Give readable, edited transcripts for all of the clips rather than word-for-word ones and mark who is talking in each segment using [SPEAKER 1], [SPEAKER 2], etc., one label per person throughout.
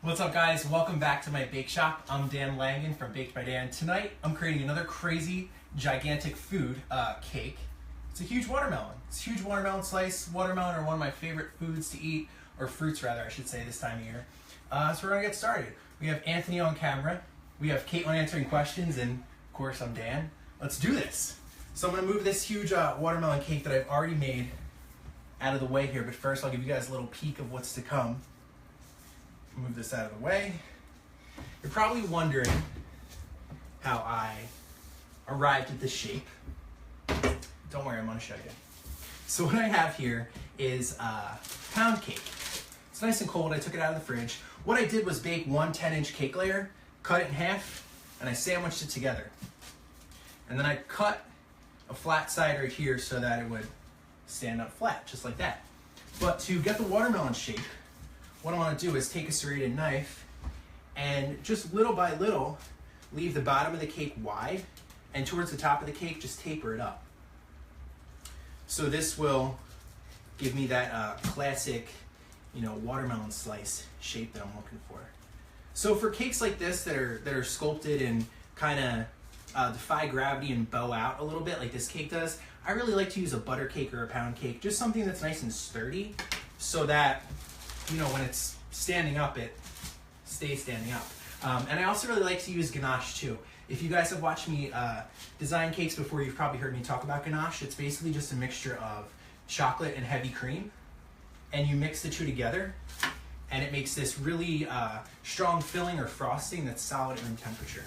[SPEAKER 1] What's up, guys? Welcome back to my bake shop. I'm Dan Langen from Baked by Dan. Tonight I'm creating another crazy gigantic food cake. It's a huge watermelon. It's a huge watermelon slice. Watermelon are one of my favorite foods to eat, or fruits rather I should say, this time of year. So we're gonna get started. We have Anthony on camera, we have Caitlin answering questions, and of course I'm Dan. Let's do this. So I'm gonna move this huge watermelon cake that I've already made out of the way here, but first I'll give you guys a little peek of what's to come. Move this out of the way. You're probably wondering how I arrived at this shape. Don't worry, I'm gonna show you. So what I have here is a pound cake. It's nice and cold. I took it out of the fridge. What I did was bake one 10-inch cake layer, cut it in half, and I sandwiched it together. And then I cut a flat side right here so that it would stand up flat, just like that. But to get the watermelon shape, what I want to do is take a serrated knife and just little by little leave the bottom of the cake wide, and towards the top of the cake just taper it up. So this will give me that classic, watermelon slice shape that I'm looking for. So for cakes like this that are sculpted and kind of defy gravity and bow out a little bit like this cake does, I really like to use a butter cake or a pound cake, just something that's nice and sturdy so that when it's standing up, it stays standing up. And I also really like to use ganache too. If you guys have watched me design cakes before, you've probably heard me talk about ganache. It's basically just a mixture of chocolate and heavy cream, and you mix the two together, and it makes this really strong filling or frosting that's solid at room temperature.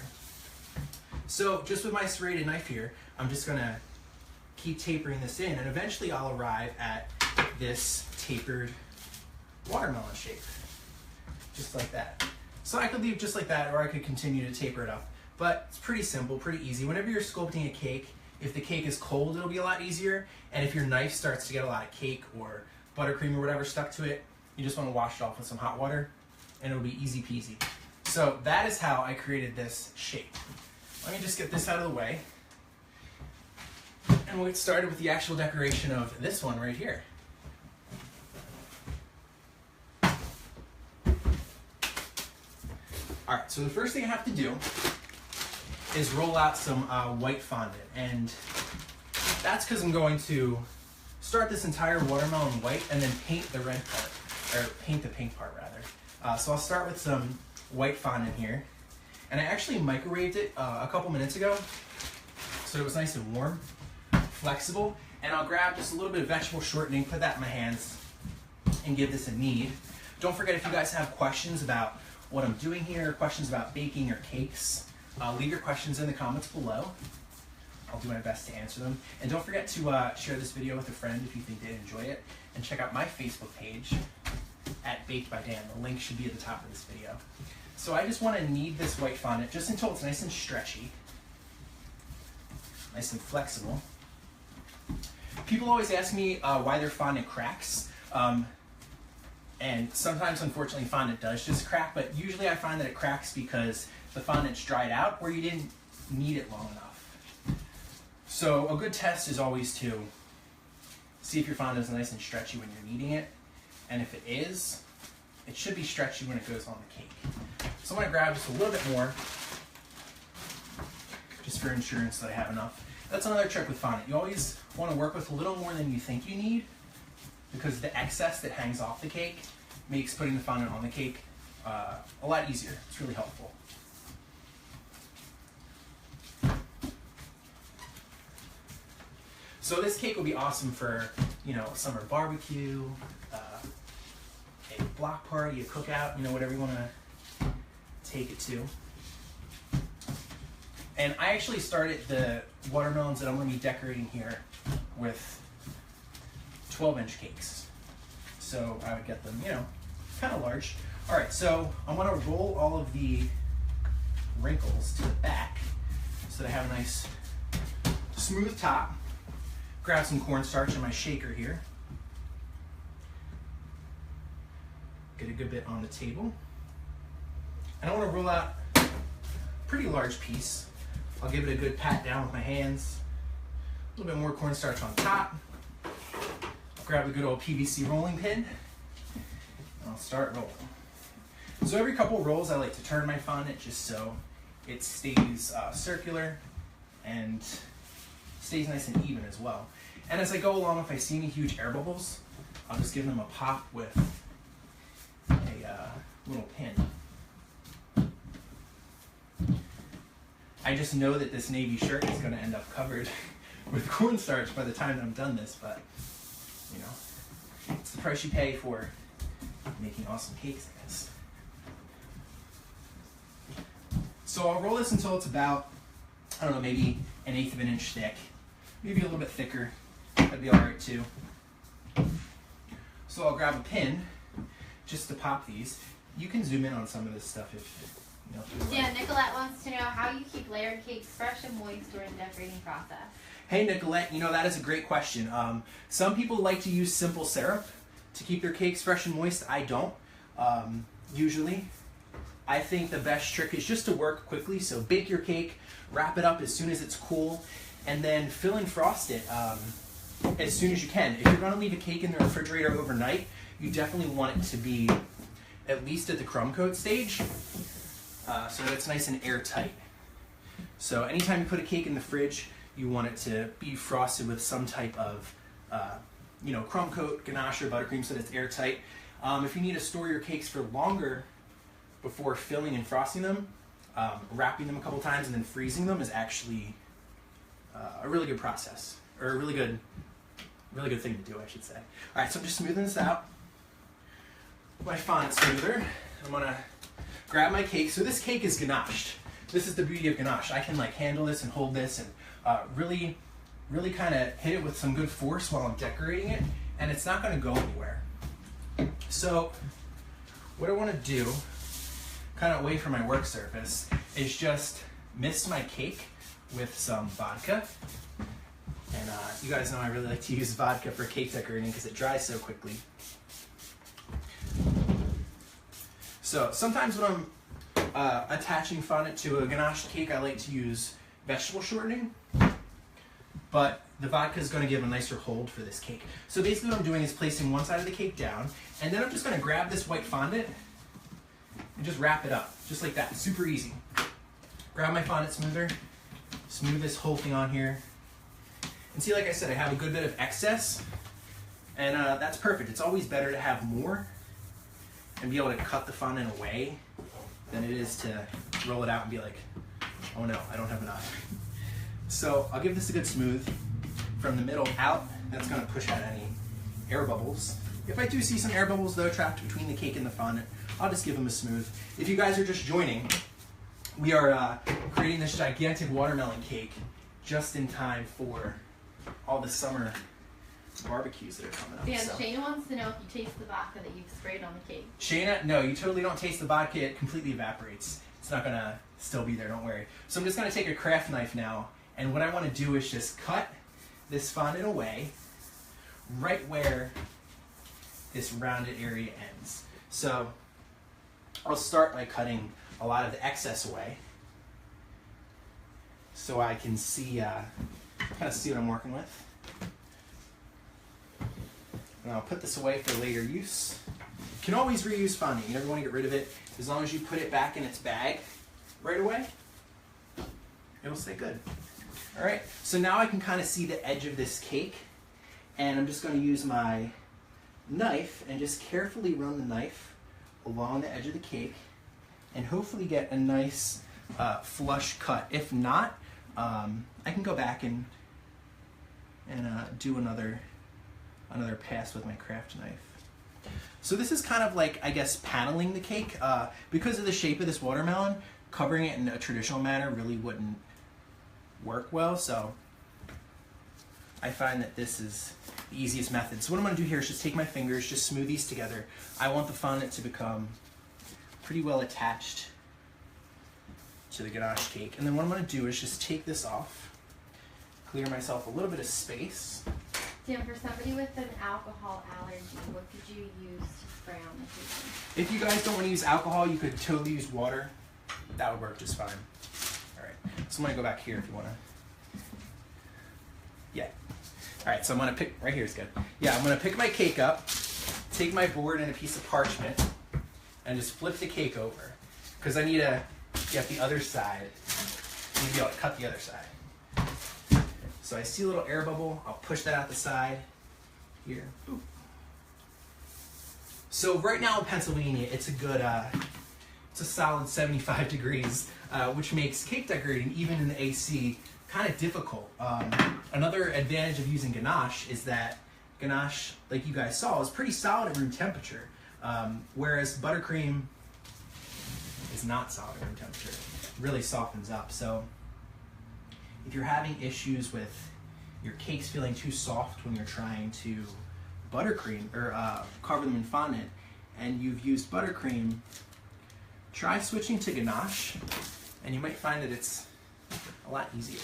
[SPEAKER 1] So just with my serrated knife here, I'm just gonna keep tapering this in, and eventually I'll arrive at this tapered watermelon shape, just like that. So I could leave just like that, or I could continue to taper it up. But it's pretty simple, pretty easy. Whenever you're sculpting a cake, if the cake is cold, it'll be a lot easier. And if your knife starts to get a lot of cake or buttercream or whatever stuck to it, you just want to wash it off with some hot water, and it'll be easy peasy. So that is how I created this shape. Let me just get this out of the way, and we'll get started with the actual decoration of this one right here. Alright, so the first thing I have to do is roll out some white fondant, and that's because I'm going to start this entire watermelon white and then paint the red part, or paint the pink part rather. So I'll start with some white fondant here, and I actually microwaved it a couple minutes ago, so it was nice and warm, flexible, and I'll grab just a little bit of vegetable shortening, put that in my hands, and give this a knead. Don't forget, if you guys have questions about what I'm doing here, questions about baking or cakes, leave your questions in the comments below. I'll do my best to answer them. And don't forget to share this video with a friend if you think they'd enjoy it. And check out my Facebook page at Baked by Dan. The link should be at the top of this video. So I just want to knead this white fondant just until it's nice and stretchy, nice and flexible. People always ask me why their fondant cracks. And sometimes, unfortunately, fondant does just crack, but usually I find that it cracks because the fondant's dried out or you didn't knead it long enough. So a good test is always to see if your fondant is nice and stretchy when you're kneading it. And if it is, it should be stretchy when it goes on the cake. So I'm going to grab just a little bit more, just for insurance that I have enough. That's another trick with fondant. You always want to work with a little more than you think you need, because the excess that hangs off the cake makes putting the fondant on the cake a lot easier. It's really helpful. So this cake will be awesome for, a summer barbecue, a block party, a cookout, whatever you want to take it to. And I actually started the watermelons that I'm going to be decorating here with 12-inch cakes. So I would get them, kind of large. All right, so I want to roll all of the wrinkles to the back so that I have a nice smooth top. Grab some cornstarch in my shaker here. Get a good bit on the table. And I want to roll out a pretty large piece. I'll give it a good pat down with my hands. A little bit more cornstarch on top. Grab a good old PVC rolling pin, and I'll start rolling. So every couple rolls, I like to turn my fondant just so it stays circular and stays nice and even as well. And as I go along, if I see any huge air bubbles, I'll just give them a pop with a little pin. I just know that this navy shirt is going to end up covered with cornstarch by the time that I'm done this, but you know, it's the price you pay for making awesome cakes, I guess. So I'll roll this until it's about, I don't know, maybe 1/8 of an inch thick, maybe a little bit thicker. That'd be all right too. So I'll grab a pin just to pop these. You can zoom in on some of this stuff if you know. If
[SPEAKER 2] yeah, Nicolette wants to know how you keep layered cakes fresh and moist during the decorating process.
[SPEAKER 1] Hey Nicolette, you know, that is a great question. Some people like to use simple syrup to keep their cakes fresh and moist. I don't, usually. I think the best trick is just to work quickly. So bake your cake, wrap it up as soon as it's cool, and then fill and frost it as soon as you can. If you're going to leave a cake in the refrigerator overnight, you definitely want it to be at least at the crumb coat stage, so that it's nice and airtight. So anytime you put a cake in the fridge, you want it to be frosted with some type of you know, crumb coat, ganache, or buttercream so that it's airtight. If you need to store your cakes for longer before filling and frosting them, wrapping them a couple times and then freezing them is actually a really good process, or a really good thing to do, I should say. All right, so I'm just smoothing this out. My fondant smoother. I'm gonna grab my cake. So this cake is ganached. This is the beauty of ganache. I can like handle this and hold this and really kind of hit it with some good force while I'm decorating it, and it's not gonna go anywhere. So what I wanna do, kind of away from my work surface, is just mist my cake with some vodka. And you guys know I really like to use vodka for cake decorating because it dries so quickly. So sometimes when I'm attaching fondant to a ganache cake, I like to use vegetable shortening, but the vodka is going to give a nicer hold for this cake. So basically what I'm doing is placing one side of the cake down, and then I'm just going to grab this white fondant and just wrap it up, just like that, super easy. Grab my fondant smoother, smooth this whole thing on here. And see, like I said, I have a good bit of excess, and that's perfect. It's always better to have more and be able to cut the fondant away than it is to roll it out and be like, oh no, I don't have enough. So I'll give this a good smooth from the middle out. That's going to push out any air bubbles. If I do see some air bubbles though trapped between the cake and the fondant, I'll just give them a smooth. If you guys are just joining, we are creating this gigantic watermelon cake just in time for all the summer barbecues that are coming up.
[SPEAKER 2] Yeah,
[SPEAKER 1] so.
[SPEAKER 2] Shayna wants to know if you taste the vodka that you've sprayed on the cake.
[SPEAKER 1] Shayna, no, you totally don't taste the vodka. It completely evaporates. It's not going to still be there, don't worry. So I'm just going to take a craft knife now, and what I want to do is just cut this fondant away right where this rounded area ends. So I'll start by cutting a lot of the excess away so I can see, kind of see what I'm working with. And I'll put this away for later use. You can always reuse fondant. You never want to get rid of it. As long as you put it back in its bag right away, it'll stay good. All right, so now I can kind of see the edge of this cake, and I'm just going to use my knife and just carefully run the knife along the edge of the cake and hopefully get a nice flush cut. If not, I can go back and do another pass with my craft knife. So this is kind of like, I guess, paneling the cake. Because of the shape of this watermelon, covering it in a traditional manner really wouldn't work well, so I find that this is the easiest method. So what I'm going to do here is just take my fingers, just smooth these together. I want the fondant to become pretty well attached to the ganache cake. And then what I'm going to do is just take this off, clear myself a little bit of space.
[SPEAKER 2] Tim, for somebody with an alcohol allergy, what could you use to spray on the cake?
[SPEAKER 1] If you guys don't want to use alcohol, you could totally use water. That would work just fine. All right, so I'm going to go back here if you want to. Yeah. All right, so I'm going to pick, right here is good. Yeah, I'm going to pick my cake up, take my board and a piece of parchment, and just flip the cake over. Because I need to get the other side, I need to be able to cut the other side. So I see a little air bubble, I'll push that out the side here. Ooh. So right now in Pennsylvania, it's a good, it's a solid 75 degrees, which makes cake decorating, even in the AC, kind of difficult. Another advantage of using ganache is that ganache, like you guys saw, is pretty solid at room temperature, whereas buttercream is not solid at room temperature. It really softens up. So if you're having issues with your cakes feeling too soft when you're trying to buttercream or cover them in fondant, and you've used buttercream, try switching to ganache, and you might find that it's a lot easier.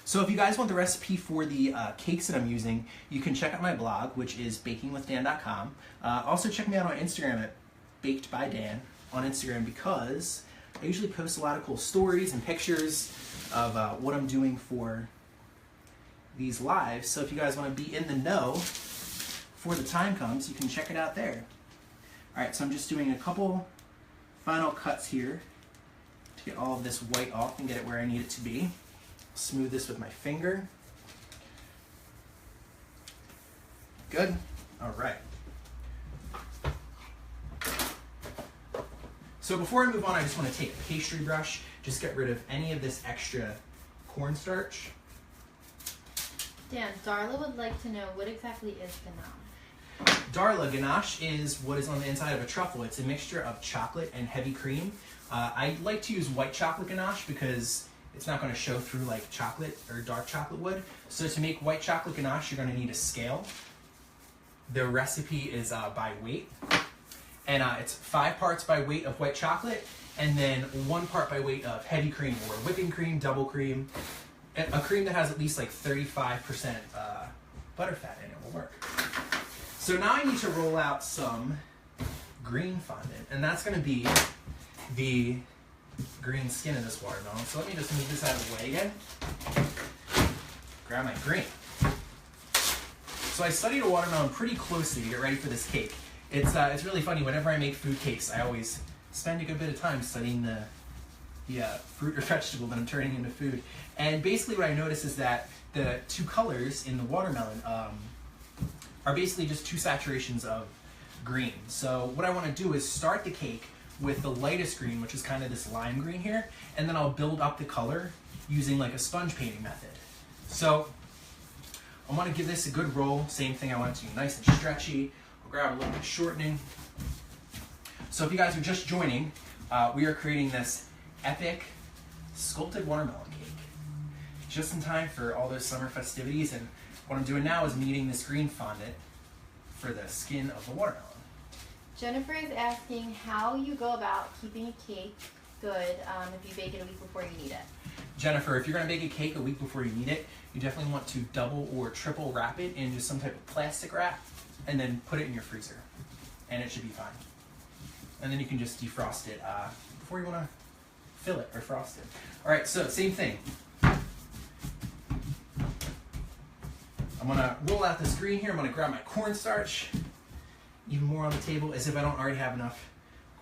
[SPEAKER 1] So if you guys want the recipe for the cakes that I'm using, you can check out my blog, which is bakingwithdan.com. Also check me out on Instagram at bakedbydan on Instagram, because I usually post a lot of cool stories and pictures of what I'm doing for these lives. So if you guys want to be in the know before the time comes, you can check it out there. All right, so I'm just doing a couple final cuts here to get all of this white off and get it where I need it to be. Smooth this with my finger. Good. All right. So before I move on, I just want to take a pastry brush, just get rid of any of this extra cornstarch.
[SPEAKER 2] Dan, Darla would like to know, what exactly is ganache?
[SPEAKER 1] Darla, ganache is what is on the inside of a truffle. It's a mixture of chocolate and heavy cream. I like to use white chocolate ganache because it's not going to show through like chocolate or dark chocolate would. So to make white chocolate ganache, you're going to need a scale. The recipe is by weight. And it's 5 parts by weight of white chocolate, and then 1 part by weight of heavy cream, or whipping cream, double cream. A cream that has at least like 35% butterfat in it will work. So now I need to roll out some green fondant, and that's going to be the green skin of this watermelon. So let me just move this out of the way again. Grab my green. So I studied a watermelon pretty closely to get ready for this cake. It's really funny. Whenever I make food cakes, I always spend a good bit of time studying the fruit or vegetable that I'm turning into food. And basically what I notice is that the 2 colors in the watermelon are basically just 2 saturations of green. So what I want to do is start the cake with the lightest green, which is kind of this lime green here, and then I'll build up the color using like a sponge painting method. So I want to give this a good roll. Same thing, I want it to be nice and stretchy. I'll grab a little bit of shortening. So if you guys are just joining, we are creating this epic sculpted watermelon cake just in time for all those summer festivities. And what I'm doing now is kneading this green fondant for the skin of the watermelon.
[SPEAKER 2] Jennifer is asking how you go about keeping a cake good if you bake it a week before you need it.
[SPEAKER 1] Jennifer, if you're going to bake a cake a week before you need it, you definitely want to double or triple wrap it into some type of plastic wrap and then put it in your freezer, and it should be fine. And then you can just defrost it before you want to fill it or frost it. All right, so same thing. I'm going to roll out this green here. I'm going to grab my cornstarch, even more on the table, as if I don't already have enough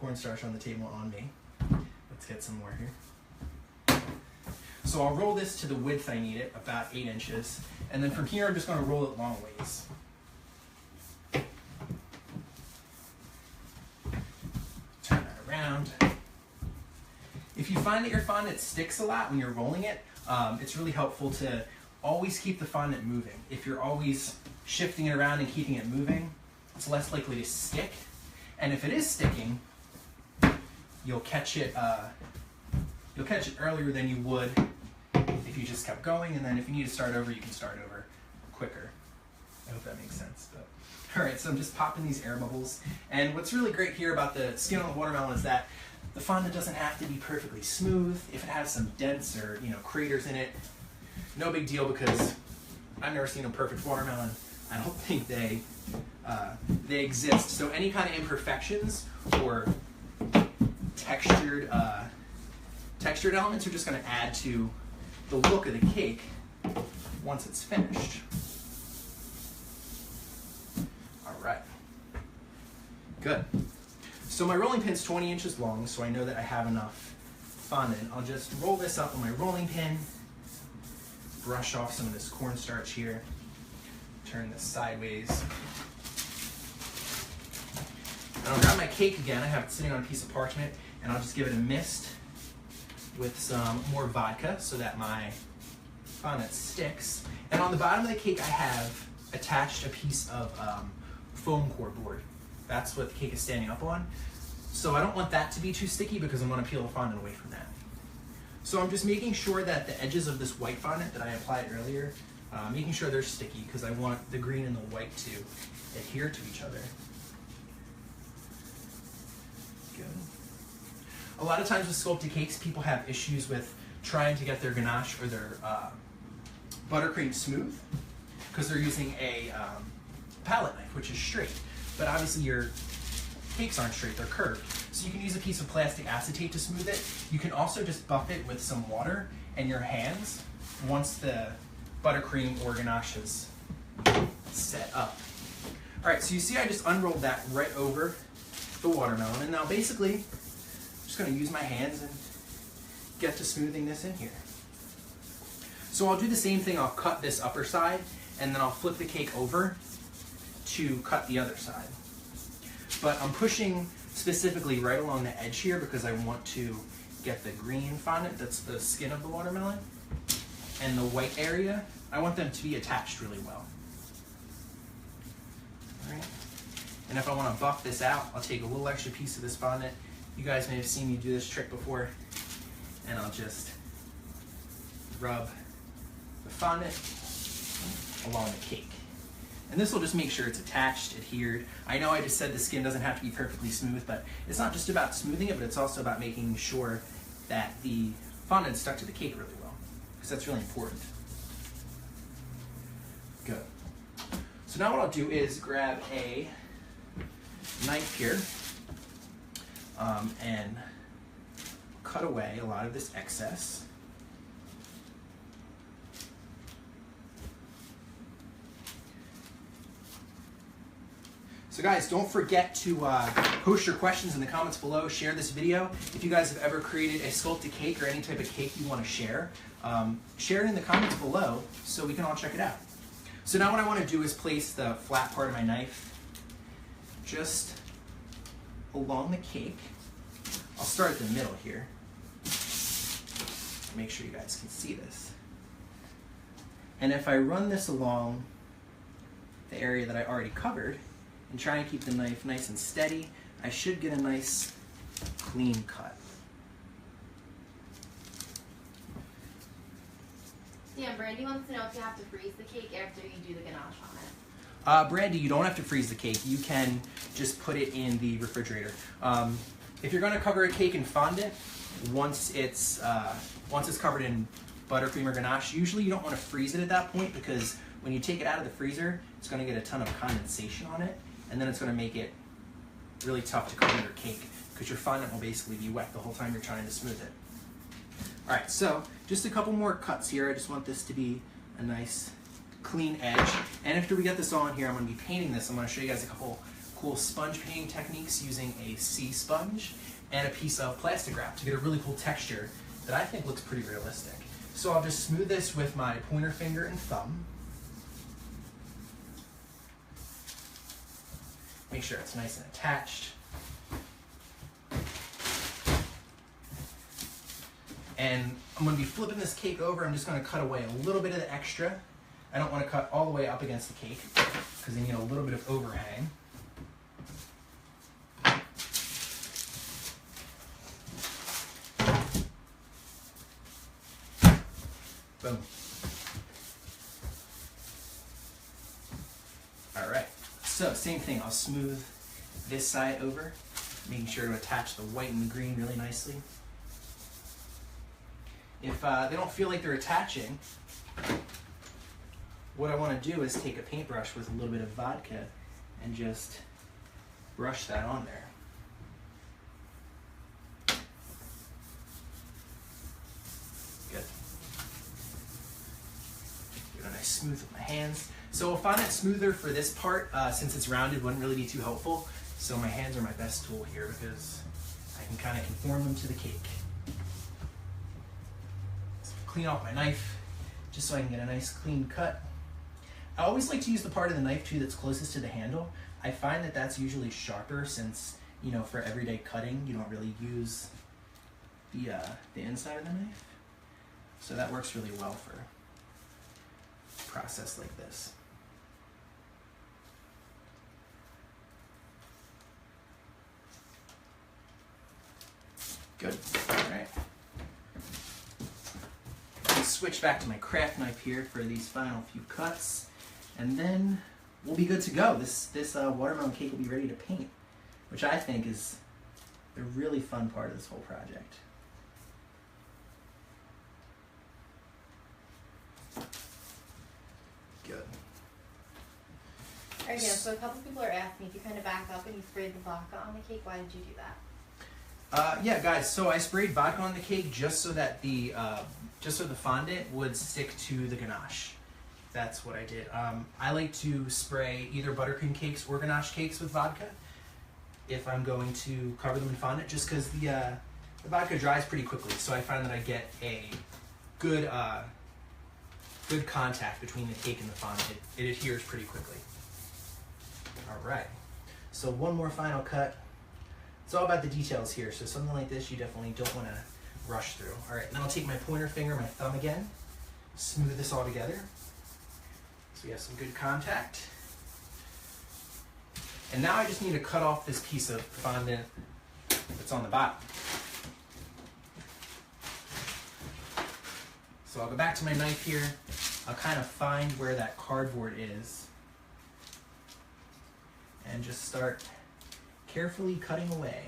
[SPEAKER 1] cornstarch on the table on me. Let's get some more here. So I'll roll this to the width I need it, about 8 inches. And then from here, I'm just going to roll it long ways. Turn that around. If you find that your fondant sticks a lot when you're rolling it, it's really helpful to always keep the fondant moving. If you're always shifting it around and keeping it moving, it's less likely to stick. And if it is sticking, you'll catch it earlier than you would if you just kept going. And then if you need to start over, you can start over quicker. I hope that makes sense. But all right, so I'm just popping these air bubbles. And what's really great here about the skin on the watermelon is that the fondant doesn't have to be perfectly smooth. If it has some dents or craters in it, no big deal, because I've never seen a perfect watermelon. I don't think they exist. So any kind of imperfections or textured elements are just going to add to the look of the cake once it's finished. All right. Good. So my rolling pin's 20 inches long, so I know that I have enough fondant. I'll just roll this up on my rolling pin, brush off some of this cornstarch here, turn this sideways. And I'll grab my cake again. I have it sitting on a piece of parchment, and I'll just give it a mist with some more vodka so that my fondant sticks. And on the bottom of the cake, I have attached a piece of foam core board. That's what the cake is standing up on. So I don't want that to be too sticky because I'm going to peel the fondant away from that. So I'm just making sure that the edges of this white fondant that I applied earlier, making sure they're sticky because I want the green and the white to adhere to each other. Good. A lot of times with sculpted cakes, people have issues with trying to get their ganache or their buttercream smooth because they're using a palette knife, which is straight. But obviously your cakes aren't straight, they're curved. So you can use a piece of plastic acetate to smooth it. You can also just buff it with some water and your hands once the buttercream or ganache is set up. All right, so you see I just unrolled that right over the watermelon, and now basically I'm just gonna use my hands and get to smoothing this in here. So I'll do the same thing, I'll cut this upper side, and then I'll flip the cake over to cut the other side. But I'm pushing specifically right along the edge here because I want to get the green fondant, that's the skin of the watermelon, and the white area, I want them to be attached really well. All right. And if I want to buff this out, I'll take a little extra piece of this fondant. You guys may have seen me do this trick before, and I'll just rub the fondant along the cake. And this will just make sure it's attached, adhered. I know I just said the skin doesn't have to be perfectly smooth, but it's not just about smoothing it, but it's also about making sure that the fondant's stuck to the cake really well, because that's really important. Good. So now what I'll do is grab a knife here and cut away a lot of this excess. So guys, don't forget to post your questions in the comments below, share this video. If you guys have ever created a sculpted cake or any type of cake you want to share, share it in the comments below so we can all check it out. So now what I want to do is place the flat part of my knife just along the cake. I'll start at the middle here. Make sure you guys can see this. And if I run this along the area that I already covered, and try and keep the knife nice and steady, I should get a nice clean cut.
[SPEAKER 2] Yeah, Brandy wants to know if you have to freeze the cake after you do the ganache on it.
[SPEAKER 1] Brandy, you don't have to freeze the cake. You can just put it in the refrigerator. If you're going to cover a cake in fondant, once it's covered in buttercream or ganache, usually you don't want to freeze it at that point because when you take it out of the freezer, it's going to get a ton of condensation on it, and then it's going to make it really tough to cover your cake because your fondant will basically be wet the whole time you're trying to smooth it. All right, so just a couple more cuts here. I just want this to be a nice clean edge. And after we get this on here, I'm going to be painting this. I'm going to show you guys a couple cool sponge painting techniques using a sea sponge and a piece of plastic wrap to get a really cool texture that I think looks pretty realistic. So I'll just smooth this with my pointer finger and thumb. Make sure it's nice and attached. And I'm going to be flipping this cake over. I'm just going to cut away a little bit of the extra. I don't want to cut all the way up against the cake because I need a little bit of overhang. Boom. All right. So same thing, I'll smooth this side over, making sure to attach the white and the green really nicely. If they don't feel like they're attaching, what I want to do is take a paintbrush with a little bit of vodka and just brush that on there. Good. Give it a nice smooth with my hands. So a fondant smoother for this part, since it's rounded, wouldn't really be too helpful. So my hands are my best tool here because I can kind of conform them to the cake. So clean off my knife just so I can get a nice clean cut. I always like to use the part of the knife too that's closest to the handle. I find that that's usually sharper since, you know, for everyday cutting, you don't really use the inside of the knife. So that works really well for a process like this. Good, all right. I'll switch back to my craft knife here for these final few cuts, and then we'll be good to go. This watermelon cake will be ready to paint, which I think is the really fun part of this whole project. Good.
[SPEAKER 2] Alright, yeah, so a couple people are asking if you kind of back up and you sprayed the vodka on the cake, why did you do that?
[SPEAKER 1] Yeah, guys. So I sprayed vodka on the cake just so that the fondant would stick to the ganache. That's what I did. I like to spray either buttercream cakes or ganache cakes with vodka if I'm going to cover them in fondant, just because the vodka dries pretty quickly. So I find that I get a good good contact between the cake and the fondant. It adheres pretty quickly. All right. So one more final cut. It's all about the details here, so something like this you definitely don't want to rush through. All right, now I'll take my pointer finger, my thumb again, smooth this all together. So we have some good contact. And now I just need to cut off this piece of fondant that's on the bottom. So I'll go back to my knife here. I'll kind of find where that cardboard is and just start carefully cutting away.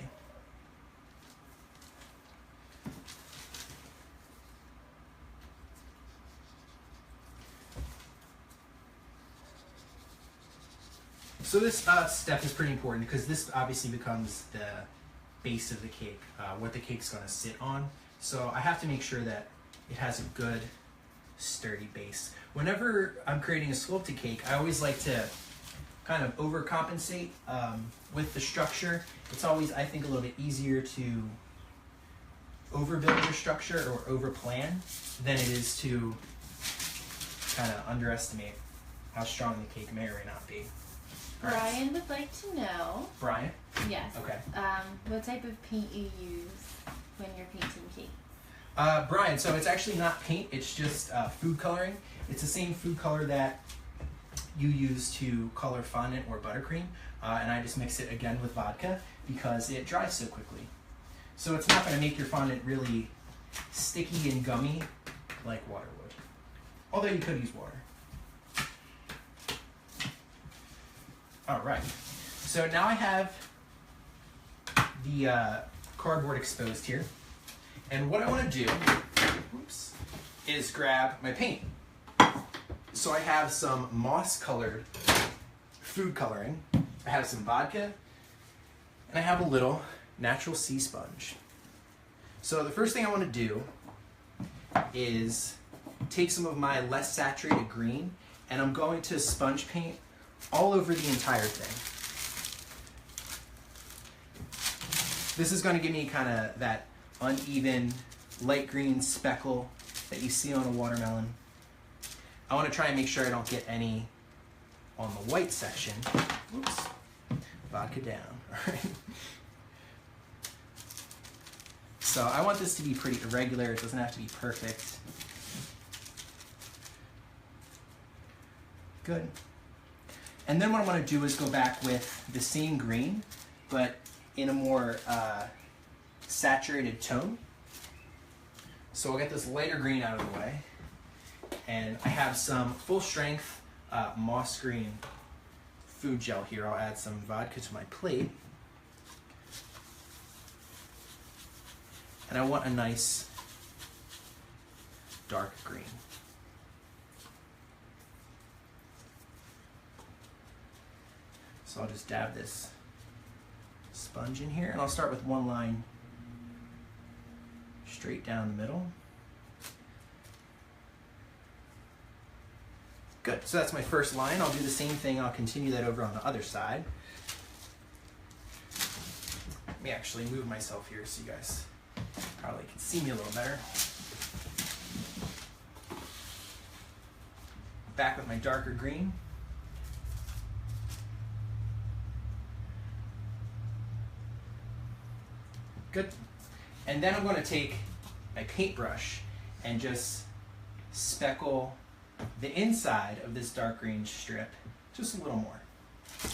[SPEAKER 1] So this step is pretty important because this obviously becomes the base of the cake, what the cake's going to sit on. So I have to make sure that it has a good, sturdy base. Whenever I'm creating a sculpted cake, I always like to kind of overcompensate with the structure. It's always, I think, a little bit easier to overbuild your structure or overplan than it is to kind of underestimate how strong the cake may or may not be.
[SPEAKER 2] Brian would like to know.
[SPEAKER 1] Brian?
[SPEAKER 2] Yes.
[SPEAKER 1] Okay.
[SPEAKER 2] What type of paint you use when you're painting cake?
[SPEAKER 1] Brian, so it's actually not paint, it's just food coloring. It's the same food color that you use to color fondant or buttercream, and I just mix it again with vodka because it dries so quickly. So it's not going to make your fondant really sticky and gummy like water would. Although you could use water. Alright, so now I have the cardboard exposed here. And what I want to do, is grab my paint. So I have some moss-colored food coloring, I have some vodka, and I have a little natural sea sponge. So the first thing I want to do is take some of my less saturated green, and I'm going to sponge paint all over the entire thing. This is going to give me kind of that uneven light green speckle that you see on a watermelon. I want to try and make sure I don't get any on the white section. Oops. Vodka down. All right. So I want this to be pretty irregular. It doesn't have to be perfect. Good. And then what I want to do is go back with the same green, but in a more saturated tone. So I'll get this lighter green out of the way. And I have some full strength moss green food gel here. I'll add some vodka to my plate. And I want a nice dark green. So I'll just dab this sponge in here, and I'll start with one line straight down the middle. Good, so that's my first line. I'll do the same thing, I'll continue that over on the other side. Let me actually move myself here so you guys probably can see me a little better. Back with my darker green. Good. And then I'm going to take my paintbrush and just speckle the inside of this dark green strip just a little more. A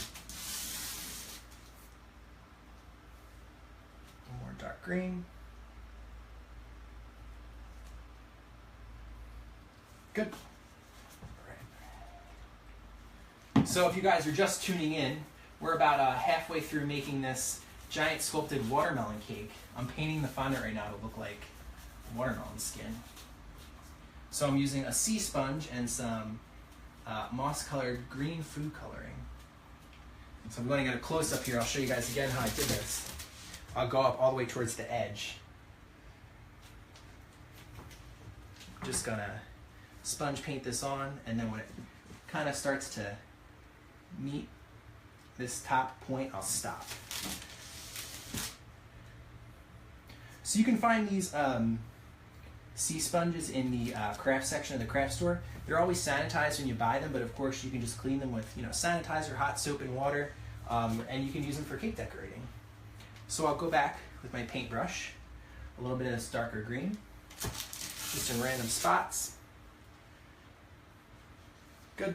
[SPEAKER 1] little more dark green. Good. So if you guys are just tuning in, we're about halfway through making this giant sculpted watermelon cake. I'm painting the fondant right now to look like watermelon skin. So I'm using a sea sponge and some moss-colored green food coloring. So I'm going to get a close-up here. I'll show you guys again how I did this. I'll go up all the way towards the edge. Just gonna sponge paint this on, and then when it kind of starts to meet this top point, I'll stop. So you can find these sea sponges in the craft section of the craft store. They're always sanitized when you buy them, but of course you can just clean them with sanitizer, hot soap and water, and you can use them for cake decorating. So I'll go back with my paintbrush, a little bit of this darker green, just in random spots. Good.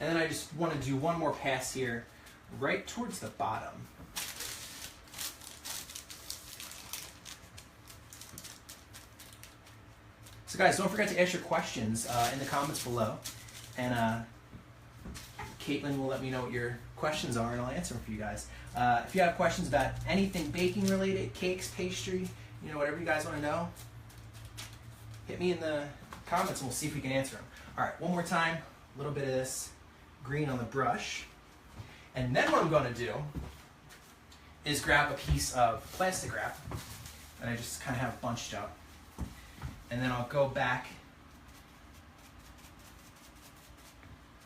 [SPEAKER 1] And then I just want to do one more pass here, right towards the bottom. So guys, don't forget to ask your questions in the comments below, and Caitlin will let me know what your questions are, and I'll answer them for you guys. If you have questions about anything baking related, cakes, pastry, whatever you guys want to know, hit me in the comments and we'll see if we can answer them. All right, one more time, a little bit of this green on the brush. And then what I'm going to do is grab a piece of plastic wrap that I just kind of have bunched up. And then I'll go back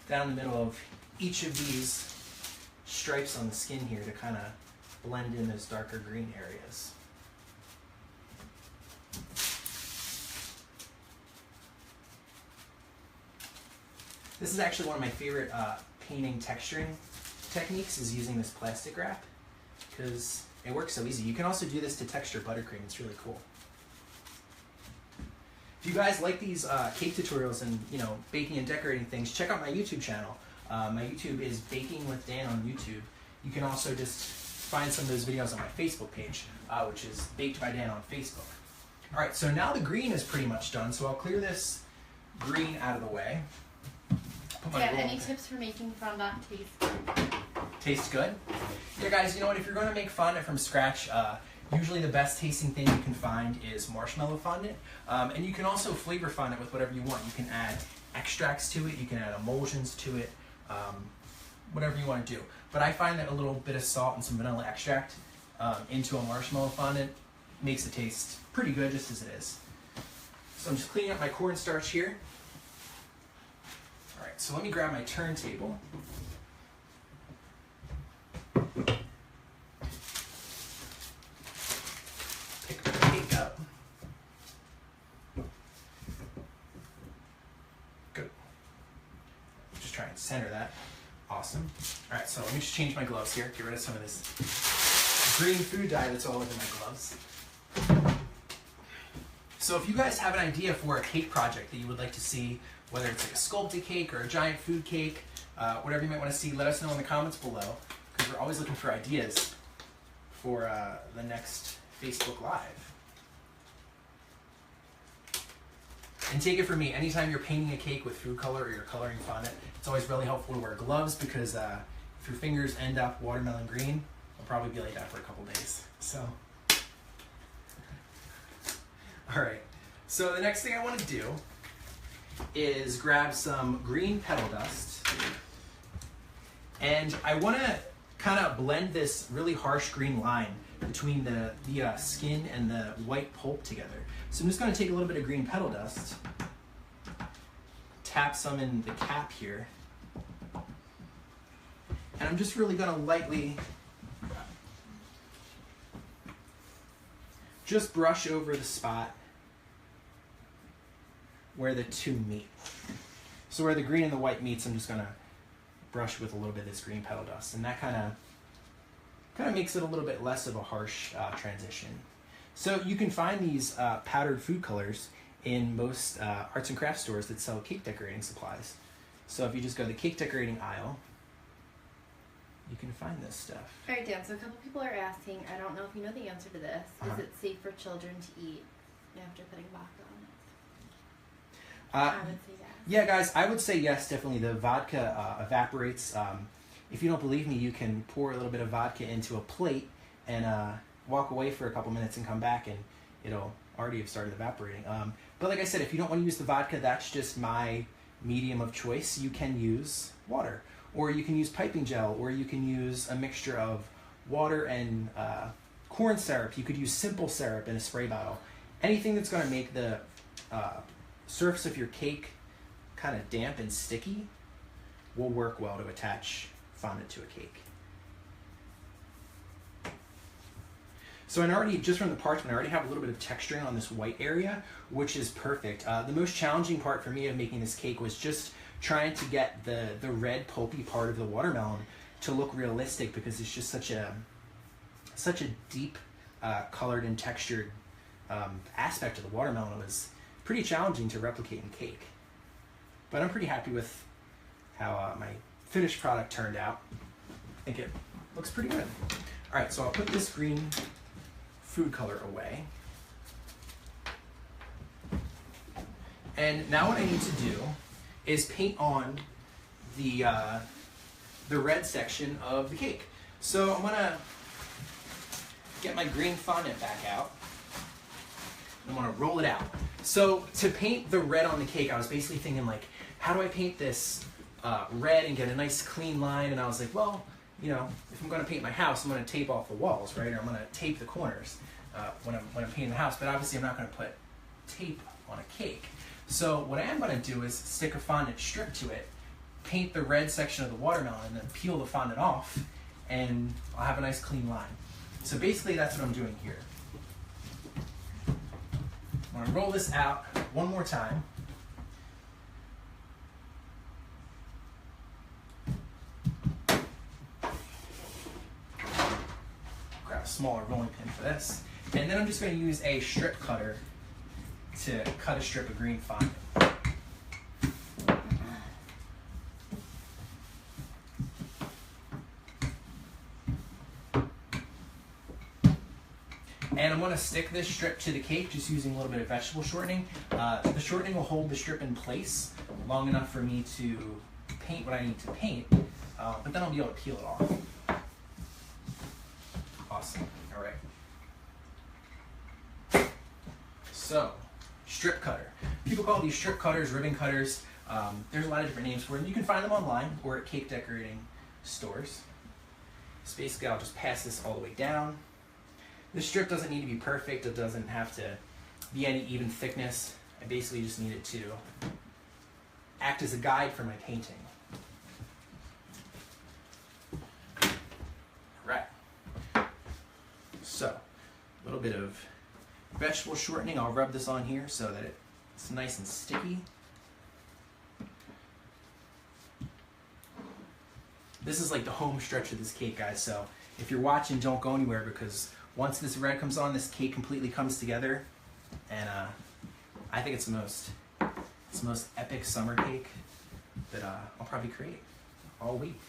[SPEAKER 1] down the middle of each of these stripes on the skin here to kind of blend in those darker green areas. This is actually one of my favorite painting texturing techniques, is using this plastic wrap, because it works so easy. You can also do this to texture buttercream. It's really cool. If you guys like these cake tutorials and baking and decorating things, check out my YouTube channel. My YouTube is Baking with Dan on YouTube. You can also just find some of those videos on my Facebook page, which is Baked by Dan on Facebook. All right, so now the green is pretty much done, so I'll clear this green out of the way.
[SPEAKER 2] Any tips for making fondant taste good?
[SPEAKER 1] Tastes good? Yeah, guys, you know what? If you're going to make fondant from scratch, usually the best tasting thing you can find is marshmallow fondant. And you can also flavor fondant with whatever you want. You can add extracts to it, you can add emulsions to it, whatever you want to do. But I find that a little bit of salt and some vanilla extract into a marshmallow fondant makes it taste pretty good just as it is. So I'm just cleaning up my cornstarch here. All right, so let me grab my turntable. Pick the cake up. Good. Just try and center that. Awesome. All right, so let me just change my gloves here. Get rid of some of this green food dye that's all over my gloves. So if you guys have an idea for a cake project that you would like to see, whether it's like a sculpted cake or a giant food cake, whatever you might want to see, let us know in the comments below, because we're always looking for ideas for the next Facebook Live. And take it from me, anytime you're painting a cake with food color or you're coloring fondant, it's always really helpful to wear gloves, because if your fingers end up watermelon green, it'll probably be like that for a couple days. So, all right. So the next thing I want to do is grab some green petal dust, and I want to kind of blend this really harsh green line between the skin and the white pulp together. So I'm just going to take a little bit of green petal dust, tap some in the cap here, and I'm just really going to lightly just brush over the spot where the two meet. So where the green and the white meets, I'm just gonna brush with a little bit of this green petal dust, and that kind of makes it a little bit less of a harsh transition. So you can find these powdered food colors in most arts and crafts stores that sell cake decorating supplies. So if you just go to the cake decorating aisle, you can find this stuff.
[SPEAKER 2] All right, Dan, so a couple people are asking, I don't know if you know the answer to this, is it safe for children to eat after putting vodka on it? I would say yes.
[SPEAKER 1] Yeah, guys, I would say yes, definitely. The vodka evaporates. If you don't believe me, you can pour a little bit of vodka into a plate and walk away for a couple minutes and come back, and it'll already have started evaporating. But like I said, if you don't want to use the vodka, that's just my medium of choice. You can use water, or you can use piping gel, or you can use a mixture of water and corn syrup. You could use simple syrup in a spray bottle. Anything that's going to make the surface of your cake kind of damp and sticky will work well to attach fondant to a cake. So I already, just from the parchment, I already have a little bit of texturing on this white area, which is perfect. The most challenging part for me of making this cake was just trying to get the red pulpy part of the watermelon to look realistic, because it's just such a deep colored and textured aspect of the watermelon. It was pretty challenging to replicate in cake. But I'm pretty happy with how my finished product turned out. I think it looks pretty good. All right, so I'll put this green food color away. And now what I need to do is paint on the red section of the cake. So I'm gonna get my green fondant back out. I'm gonna roll it out. So to paint the red on the cake, I was basically thinking, like, how do I paint this red and get a nice clean line? And I was like, well, you know, if I'm gonna paint my house, I'm gonna tape off the walls, right? Or I'm gonna tape the corners when I'm painting the house. But obviously I'm not gonna put tape on a cake. So what I am gonna do is stick a fondant strip to it, paint the red section of the watermelon, and then peel the fondant off, and I'll have a nice clean line. So basically that's what I'm doing here. I'm gonna roll this out one more time. Grab a smaller rolling pin for this. And then I'm just gonna use a strip cutter to cut a strip of green fondant. And I'm going to stick this strip to the cake just using a little bit of vegetable shortening. The shortening will hold the strip in place long enough for me to paint what I need to paint, but then I'll be able to peel it off. Awesome. All right. So, strip cutter. People call these strip cutters ribbon cutters. There's a lot of different names for them. You can find them online or at cake decorating stores. So basically, I'll just pass this all the way down. This strip doesn't need to be perfect. It doesn't have to be any even thickness. I basically just need it to act as a guide for my painting. Right. So, a little bit of vegetable shortening. I'll rub this on here so that it's nice and sticky. This is like the home stretch of this cake, guys. So if you're watching, don't go anywhere, because once this red comes on, this cake completely comes together, and I think it's the most epic summer cake that I'll probably create all week.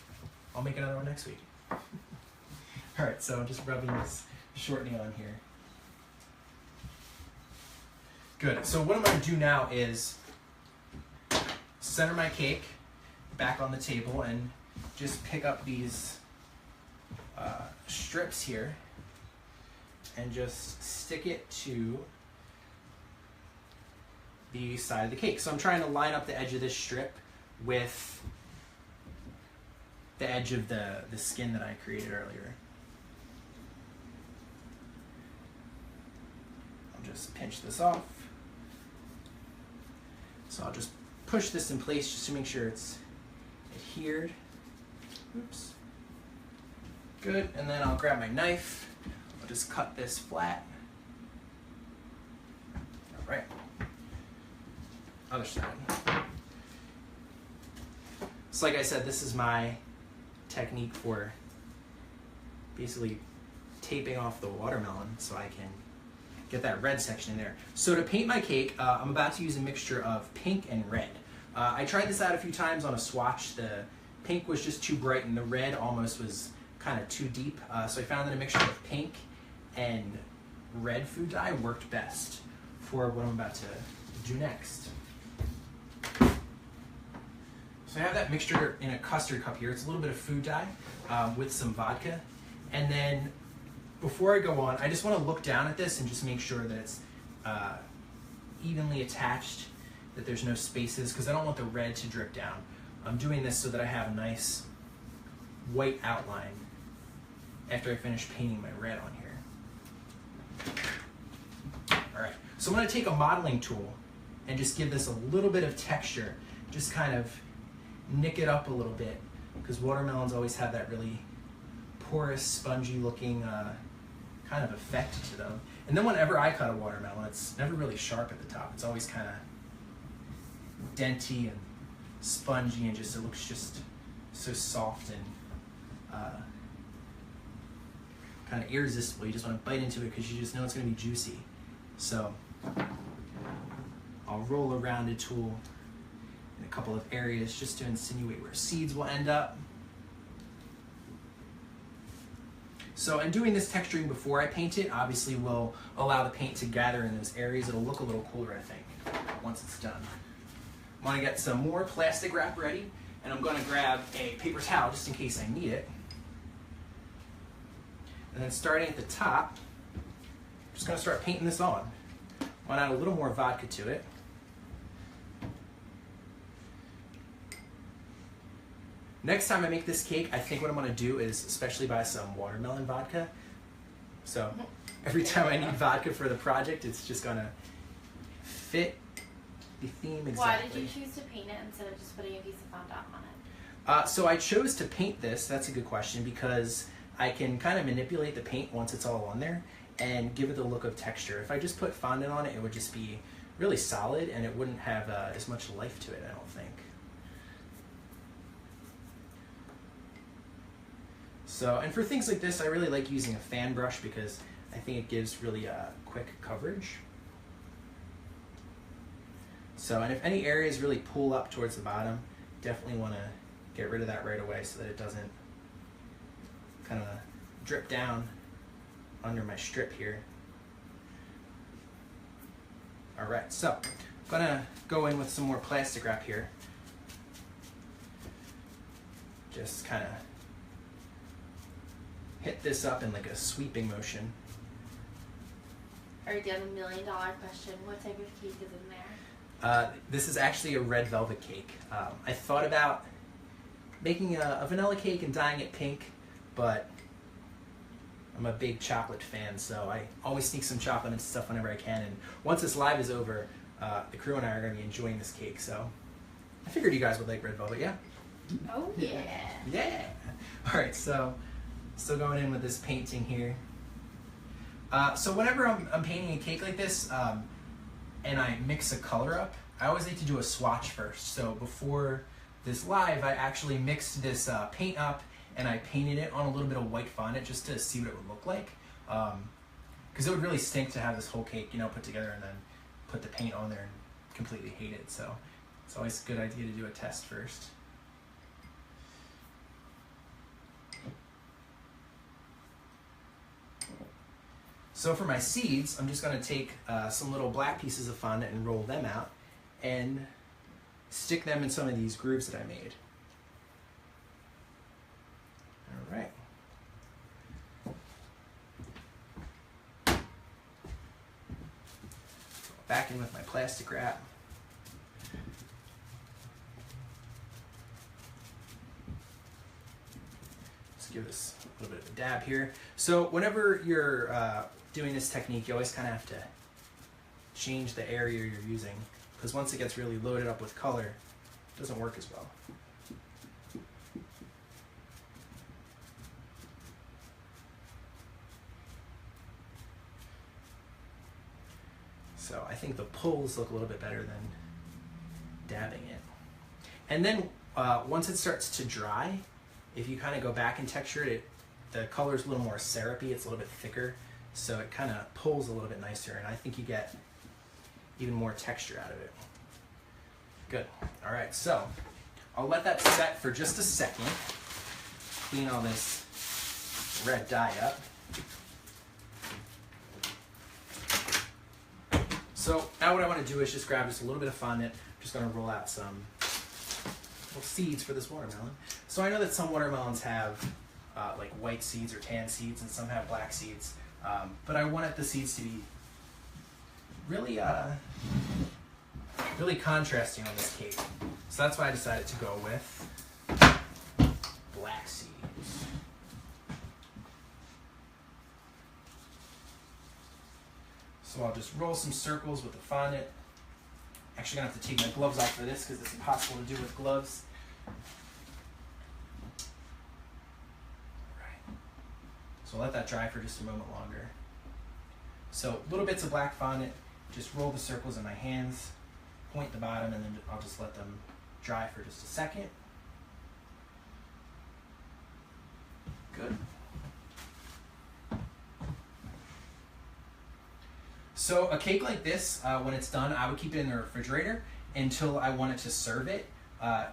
[SPEAKER 1] I'll make another one next week. All right, so I'm just rubbing this shortening on here. Good. So what I'm going to do now is center my cake back on the table and just pick up these strips here and just stick it to the side of the cake. So I'm trying to line up the edge of this strip with the edge of the skin that I created earlier. I'll just pinch this off. So I'll just push this in place just to make sure it's adhered. Oops. Good, and then I'll grab my knife. I'll just cut this flat. right. Other side. So like I said, this is my technique for basically taping off the watermelon so I can get that red section in there. So to paint my cake, I'm about to use a mixture of pink and red. I tried this out a few times on a swatch. The pink was just too bright and the red almost was kind of too deep. So I found that a mixture of pink and red food dye worked best for what I'm about to do next. So I have that mixture in a custard cup here. It's a little bit of food dye with some vodka. And then before I go on, I just want to look down at this and just make sure that it's evenly attached, that there's no spaces, because I don't want the red to drip down. I'm doing this so that I have a nice white outline after I finish painting my red on here. All right, so I'm going to take a modeling tool and just give this a little bit of texture, just kind of nick it up a little bit, because watermelons always have that really porous, spongy looking kind of effect to them. And then whenever I cut a watermelon, it's never really sharp at the top. It's always kind of denty and spongy, and just it looks just so soft and kind of irresistible. You just want to bite into it because you just know it's going to be juicy. So I'll roll a rounded tool in a couple of areas just to insinuate where seeds will end up. So in doing this texturing before I paint it, obviously will allow the paint to gather in those areas. It'll look a little cooler, I think, once it's done. I'm going to get some more plastic wrap ready, and I'm going to grab a paper towel just in case I need it. And then starting at the top, I'm just going to start painting this on. I want to add a little more vodka to it. Next time I make this cake, I think what I'm going to do is especially buy some watermelon vodka. So every time I need vodka for the project, it's just going to fit the theme exactly.
[SPEAKER 2] Why did you choose to paint it instead of just putting a piece of fondant on it?
[SPEAKER 1] So I chose to paint this, that's a good question, because I can kind of manipulate the paint once it's all on there and give it the look of texture. If I just put fondant on it, it would just be really solid and it wouldn't have as much life to it, I don't think. So, and for things like this, I really like using a fan brush because I think it gives really quick coverage. So, and if any areas really pull up towards the bottom, definitely want to get rid of that right away so that it doesn't kind of drip down under my strip here. All right, so I'm gonna go in with some more plastic wrap here. Just kind of hit this up in like a sweeping motion.
[SPEAKER 2] Alright, Dan, $1 million question. What type of cake is in there?
[SPEAKER 1] This is actually a red velvet cake. I thought about making a vanilla cake and dyeing it pink, but I'm a big chocolate fan, so I always sneak some chocolate into stuff whenever I can. And once this live is over, the crew and I are going to be enjoying this cake, so I figured you guys would like red velvet, yeah?
[SPEAKER 2] Oh, yeah.
[SPEAKER 1] Yeah! Alright, so still going in with this painting here. So whenever I'm painting a cake like this, and I mix a color up, I always like to do a swatch first. So before this live, I actually mixed this paint up and I painted it on a little bit of white fondant just to see what it would look like. Because it would really stink to have this whole cake, you know, put together and then put the paint on there and completely hate it. So it's always a good idea to do a test first. So for my seeds, I'm just going to take some little black pieces of fondant and roll them out and stick them in some of these grooves that I made. All right. Back in with my plastic wrap. Let's give this a little bit of a dab here. So whenever you're doing this technique, you always kind of have to change the area you're using, because once it gets really loaded up with color, it doesn't work as well. So I think the pulls look a little bit better than dabbing it. And then once it starts to dry, if you kind of go back and texture it, the color's a little more syrupy, it's a little bit thicker, so it kind of pulls a little bit nicer, and I think you get even more texture out of it. Good. All right, so I'll let that set for just a second. Clean all this red dye up. So now what I want to do is just grab just a little bit of fondant. I'm just going to roll out some little seeds for this watermelon. So I know that some watermelons have like white seeds or tan seeds, and some have black seeds. But I wanted the seeds to be really, really contrasting on this cake. So that's why I decided to go with black seeds. So I'll just roll some circles with the fondant. Actually gonna have to take my gloves off for this because it's impossible to do with gloves. Alright. So I'll let that dry for just a moment longer. So little bits of black fondant, just roll the circles in my hands, point the bottom, and then I'll just let them dry for just a second. Good. So a cake like this, when it's done, I would keep it in the refrigerator until I wanted to serve it,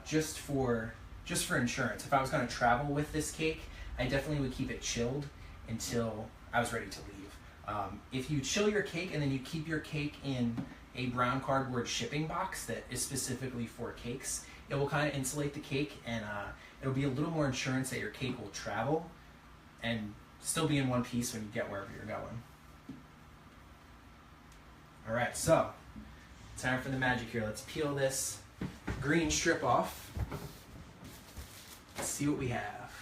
[SPEAKER 1] just for insurance. If I was going to travel with this cake, I definitely would keep it chilled until I was ready to leave. If you chill your cake and then you keep your cake in a brown cardboard shipping box that is specifically for cakes, it will kind of insulate the cake, and it'll be a little more insurance that your cake will travel and still be in one piece when you get wherever you're going. All right, so time for the magic here. Let's peel this green strip off. Let's see what we have.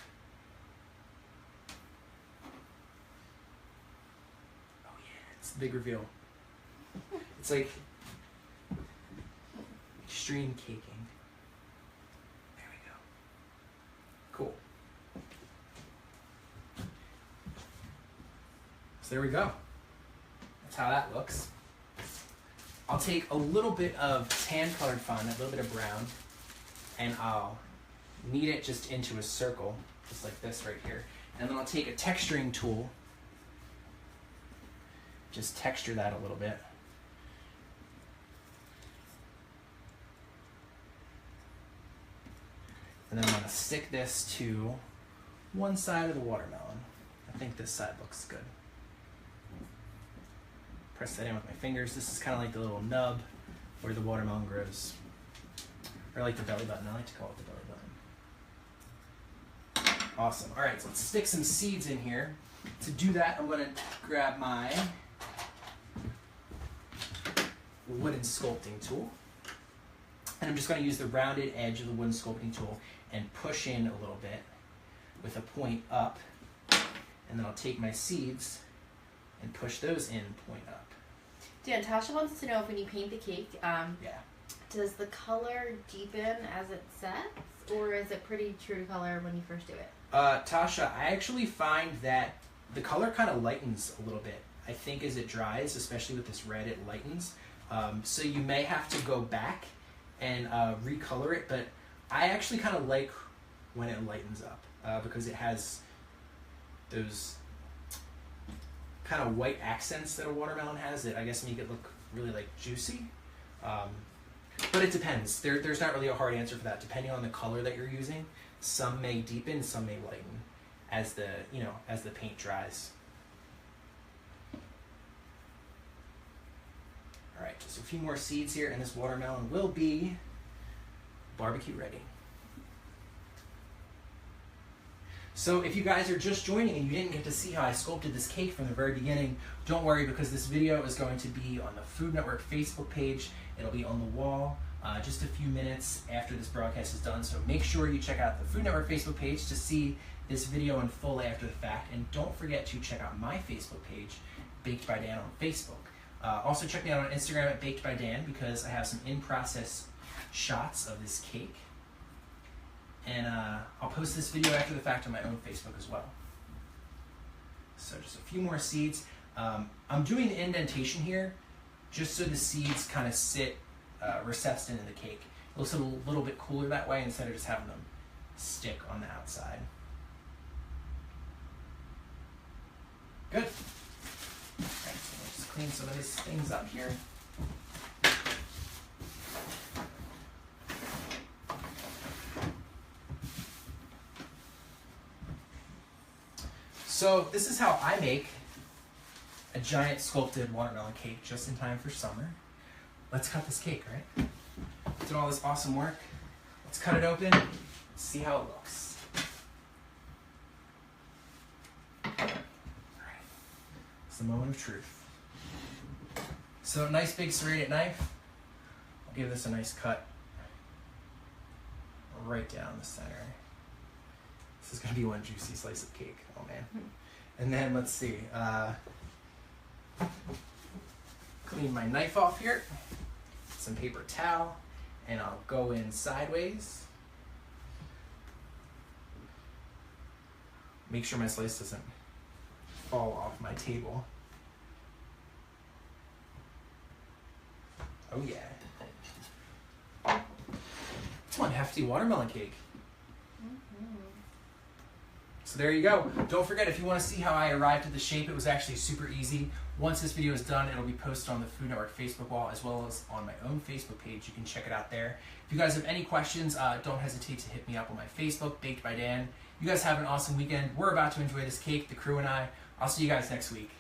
[SPEAKER 1] Oh yeah, it's the big reveal. It's like extreme caking. There we go. Cool. So there we go. That's how that looks. I'll take a little bit of tan colored fondant, a little bit of brown, and I'll knead it just into a circle, just like this right here. And then I'll take a texturing tool, just texture that a little bit. And then I'm gonna stick this to one side of the watermelon. I think this side looks good. Press that in with my fingers. This is kind of like the little nub where the watermelon grows. Or like the belly button. I like to call it the belly button. Awesome. All right, so let's stick some seeds in here. To do that, I'm going to grab my wooden sculpting tool. And I'm just going to use the rounded edge of the wooden sculpting tool and push in a little bit with a point up. And then I'll take my seeds and push those in point up.
[SPEAKER 2] Dan, Tasha wants to know if when you paint the cake, does the color deepen as it sets, or is it pretty true to color when you first do it?
[SPEAKER 1] Tasha, I actually find that the color kind of lightens a little bit. I think as it dries, especially with this red, it lightens. So you may have to go back and recolor it, but I actually kind of like when it lightens up because it has those kind of white accents that a watermelon has that I guess make it look really like juicy. But it depends. There's not really a hard answer for that. Depending on the color that you're using, some may deepen, some may lighten as the paint dries. All right, just a few more seeds here, and this watermelon will be barbecue ready. So if you guys are just joining and you didn't get to see how I sculpted this cake from the very beginning, don't worry, because this video is going to be on the Food Network Facebook page. It'll be on the wall just a few minutes after this broadcast is done. So make sure you check out the Food Network Facebook page to see this video in full after the fact. And don't forget to check out my Facebook page, Baked by Dan on Facebook. Also check me out on Instagram at Baked by Dan because I have some in-process shots of this cake. And I'll post this video after the fact on my own Facebook as well. So just a few more seeds. I'm doing the indentation here just so the seeds kind of sit recessed into the cake. It looks a little bit cooler that way instead of just having them stick on the outside. Good. All right, so we'll just clean some of these things up here. So this is how I make a giant sculpted watermelon cake just in time for summer. Let's cut this cake, right? Did all this awesome work. Let's cut it open, see how it looks. All right, it's the moment of truth. So nice big serrated knife. I'll give this a nice cut right down the center. This is gonna be one juicy slice of cake. Oh man. And then let's see. Clean my knife off here. Some paper towel, and I'll go in sideways. Make sure my slice doesn't fall off my table. Oh yeah. It's one hefty watermelon cake. So there you go. Don't forget, if you want to see how I arrived at the shape, it was actually super easy. Once this video is done, it'll be posted on the Food Network Facebook wall as well as on my own Facebook page. You can check it out there. If you guys have any questions, don't hesitate to hit me up on my Facebook, Baked by Dan. You guys have an awesome weekend. We're about to enjoy this cake, the crew and I. I'll see you guys next week.